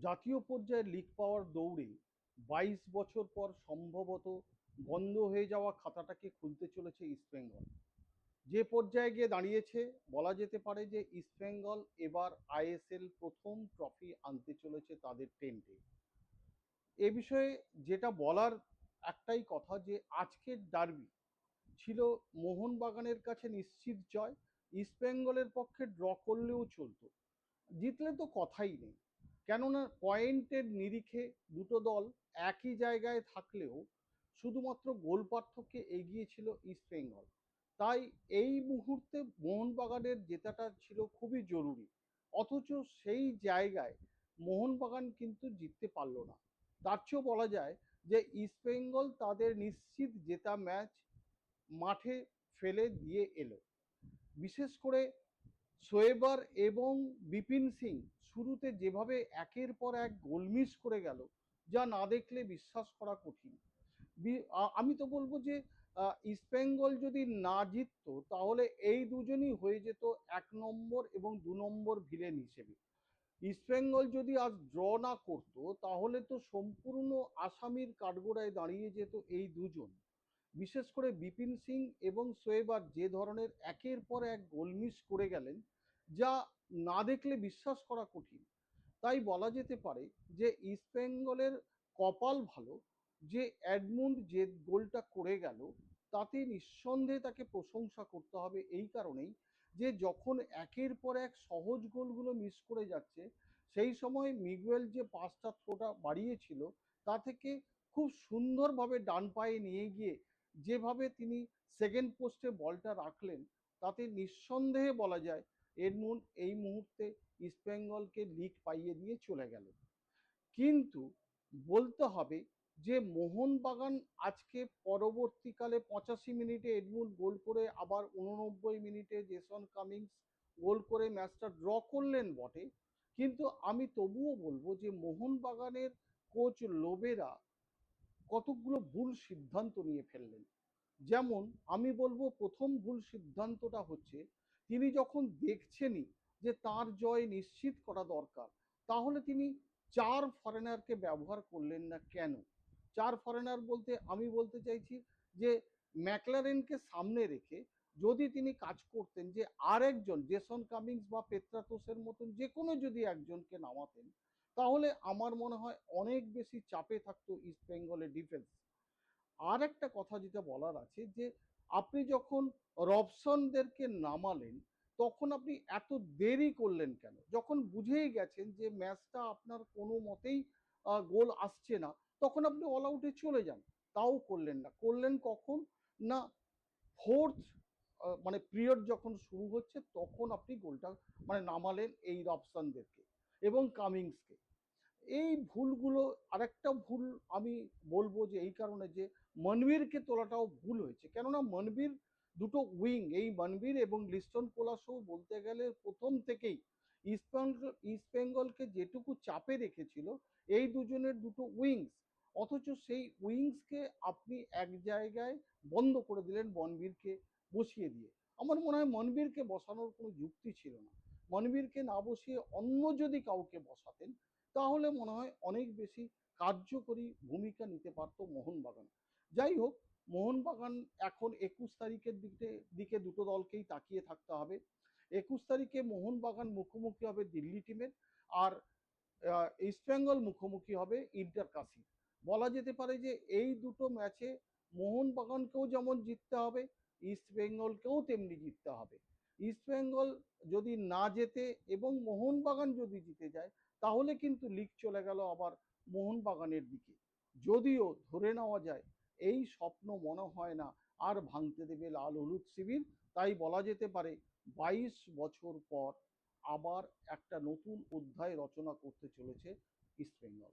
জাতীয় পর্যায়ে লিগ পাওয়ার দৌড়ে ২২ বছর পর সম্ভবত বন্ধ হয়ে যাওয়া খাতাটাকে খুলতে চলেছে ইস্টবেঙ্গল। যে পর্যায়ে গিয়ে দাঁড়িয়েছে, বলা যেতে পারে যে ইস্টবেঙ্গল এবার আইএসএল প্রথম ট্রফি আনতে চলেছে তাদের টেন্টে। এ বিষয়ে যেটা বলার একটাই কথা, যে আজকের ডার্বি ছিল মোহনবাগানের কাছে নিশ্চিত জয়। ইস্টবেঙ্গলের পক্ষে ড্র করলেও চলতো, জিতলে তো কথাই নেই। কেননা পয়েন্টের নিরিখে দুটো দল একই জায়গায় থাকলেও শুধুমাত্র গোল পার্থক্যে এগিয়ে ছিল ইস্টবেঙ্গল। তাই এই মুহূর্তে মোহনবাগানের জেতাটা ছিল খুবই জরুরি। অথচ সেই জায়গায় মোহনবাগান কিন্তু জিততে পারলো না। তার চেয়েও বলা যায় যে ইস্টবেঙ্গল তাদের নিশ্চিত জেতা ম্যাচ মাঠে ফেলে দিয়ে এলো। বিশেষ করে শোয়েবার এবং বিপিন সিং শুরুতে যেভাবে একের পর এক গোল মিস করে গেল, যা না দেখলে বিশ্বাস করা কঠিন। আমি তো বলবো যে ইস্টবেঙ্গল যদি না জিততো তাহলে এই দুজনই হয়ে যেত ১ নম্বর এবং ২ নম্বর ভিলেন হিসেবে। ইস্টবেঙ্গল যদি আজ ড্র না করতো তাহলে তো সম্পূর্ণ আসামির কাঠগড়ায় দাঁড়িয়ে যেত এই দুজন। বিশেষ করে বিপিন সিং এবং শোয়েবার যে ধরনের একের পর এক গোল মিস করে গেলেন, যা না দেখলে বিশ্বাস করা কঠিন। তাই বলা যেতে পারে যে ইস্টবেঙ্গলের কপাল ভালো যে এডমুন্ড যে গোলটা করে গেল, তাতে নিঃসন্দেহে তাকে প্রশংসা করতে হবে। এই কারণেই যে যখন একের পর এক সহজ গোলগুলো মিস করে যাচ্ছে, সেই সময় মিগুয়েল যে পাঁচটা থ্রোটা বাড়িয়েছিল, তা থেকে খুব সুন্দরভাবে ডান পায়ে নিয়ে গিয়ে যেভাবে তিনি সেকেন্ড পোস্টে বলটা রাখলেন, তাতে নিঃসন্দেহে বলা যায় এডমুন্ড এই মুহূর্তে ইস্টবেঙ্গলকে লিগ পাইয়ে দিয়ে চলে গেল। কিন্তু বলতে হবে যে মোহনবাগান আজকে পরবর্তীকালে ৮৫ মিনিটে এডমুন্ড গোল করে, আবার ৮৯ মিনিটে জেসন কামিংস গোল করে ম্যাচটা ড্র করলেন বটে। কিন্তু আমি তবুও বলবো যে মোহনবাগানের কোচ লোবেরা কতকগুলো ভুল সিদ্ধান্ত নিয়ে ফেললেন। যেমন আমি বলবো প্রথম ভুল সিদ্ধান্তটা হচ্ছে, তিনি যখন দেখছেনই যে তার জয় নিশ্চিত করা দরকার, তাহলে তিনি ৪ ফরেনারকে ব্যবহার করলেন না কেন? ৪ ফরেনার বলতে আমি বলতে চাইছি যে ম্যাকলারেনকে সামনে রেখে যদি তিনি কাজ করতেন, যে আর একজন জেসন কামিংস বা পেত্রাতোসের মতন যে কোনো যদি একজনকে নামাতেন, তাহলে আমার মনে হয় অনেক বেশি চাপে থাকতো ইস্ট বেঙ্গলের ডিফেন্স। আর একটা কথা যেটা বলার আছে, যে আপনি যখন রবসনদেরকে নামালেন, তখন আপনি এত দেরি করলেন কেন? যখন বুঝেই গেছেন যে ম্যাচটা আপনার কোনো মতেই গোল আসছে না, তখন আপনি অল আউটে চলে যান। তাও করলেন না। করলেন কখন? না, ফোর্থ মানে পিরিয়ড যখন শুরু হচ্ছে তখন আপনি গোলটা মানে নামালেন এই রবসনদেরকে এবং কামিংসকে। এই ভুলগুলো, আরেকটা ভুল আমি বলবো যে এই কারণে যে মনবীরকে তোলাটাও ভুল হয়েছে। কেননা মনবীর দুটো উইং, এই মনবীর এবং লিস্টন কোলাসও বলতে গেলে প্রথম থেকেই ইস্টবেঙ্গলকে যেটুকু চাপে রেখেছিল এই দুজনের দুটো উইংস। অথচ সেই উইংসকে আপনি এক জায়গায় বন্ধ করে দিলেন মনবীরকে বসিয়ে দিয়ে। আমার মনে হয় মনবীরকে বসানোর কোনো যুক্তি ছিল না। মনবীরকে না বসিয়ে অন্য যদি কাউকে বসাতেন, তাহলে মনে হয় অনেক বেশি কার্যকরী ভূমিকা নিতে পারতো মোহনবাগান। যাই হোক, মোহনবাগান এখন ২১ তারিখের দিকে দুটো দলকেই তাকিয়ে থাকতে হবে। ২১ তারিখে মোহনবাগান মুখোমুখি হবে দিল্লি টিমের, আর ইস্টবেঙ্গল মুখোমুখি হবে ইন্টার কাশি। বলা যেতে পারে যে এই দুটো ম্যাচে মোহনবাগানকেও যেমন জিততে হবে, ইস্টবেঙ্গলকেও তেমনি জিততে হবে। ইস্টবেঙ্গল যদি না জেতে এবং মোহনবাগান যদি জিতে যায়, তাহলে কিন্তু লিগ চলে গেল আবার মোহনবাগানের দিকে। যদিও ধরে নেওয়া যায় এই স্বপ্ন মনে হয় না আর ভাঙতে দেবে লাল হলুদ শিবির। তাই বলা যেতে পারে ২২ বছর পর আবার একটা নতুন অধ্যায় রচনা করতে চলেছে ইস্টবেঙ্গল।